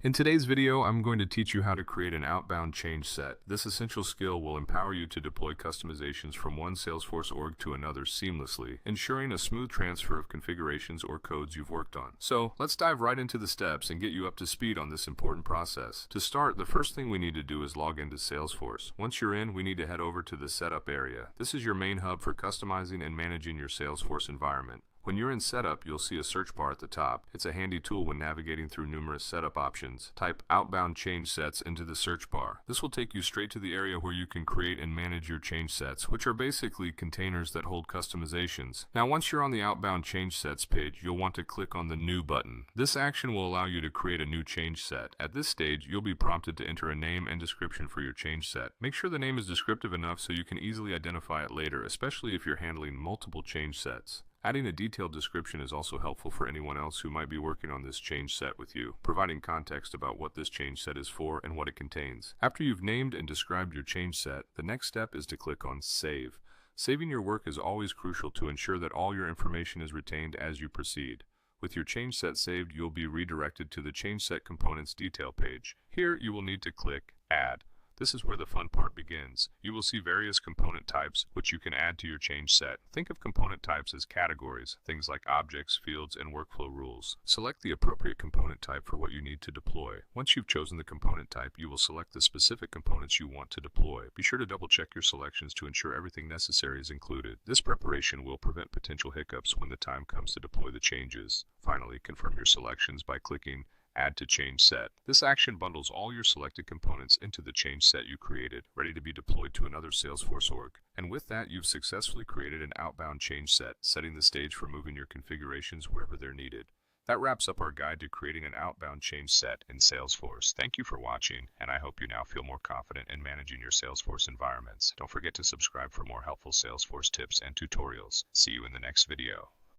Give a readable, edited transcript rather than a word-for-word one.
In today's video, I'm going to teach you how to create an outbound change set. This essential skill will empower you to deploy customizations from one Salesforce org to another seamlessly, ensuring a smooth transfer of configurations or codes you've worked on. So, let's dive right into the steps and get you up to speed on this important process. To start, the first thing we need to do is log into Salesforce. Once you're in, we need to head over to the Setup area. This is your main hub for customizing and managing your Salesforce environment. When you're in Setup, you'll see a search bar at the top. It's a handy tool when navigating through numerous setup options. Type Outbound Change Sets into the search bar. This will take you straight to the area where you can create and manage your change sets, which are basically containers that hold customizations. Now, once you're on the Outbound Change Sets page, you'll want to click on the New button. This action will allow you to create a new change set. At this stage, you'll be prompted to enter a name and description for your change set. Make sure the name is descriptive enough so you can easily identify it later, especially if you're handling multiple change sets. Adding a detailed description is also helpful for anyone else who might be working on this change set with you, providing context about what this change set is for and what it contains. After you've named and described your change set, the next step is to click on Save. Saving your work is always crucial to ensure that all your information is retained as you proceed. With your change set saved, you'll be redirected to the change set components detail page. Here, you will need to click Add. This is where the fun part begins. You will see various component types, which you can add to your change set. Think of component types as categories, things like objects, fields, and workflow rules. Select the appropriate component type for what you need to deploy. Once you've chosen the component type, you will select the specific components you want to deploy. Be sure to double-check your selections to ensure everything necessary is included. This preparation will prevent potential hiccups when the time comes to deploy the changes. Finally, confirm your selections by clicking Add to Change Set. This action bundles all your selected components into the change set you created, ready to be deployed to another Salesforce org. And with that, you've successfully created an outbound change set, setting the stage for moving your configurations wherever they're needed. That wraps up our guide to creating an outbound change set in Salesforce. Thank you for watching, and I hope you now feel more confident in managing your Salesforce environments. Don't forget to subscribe for more helpful Salesforce tips and tutorials. See you in the next video.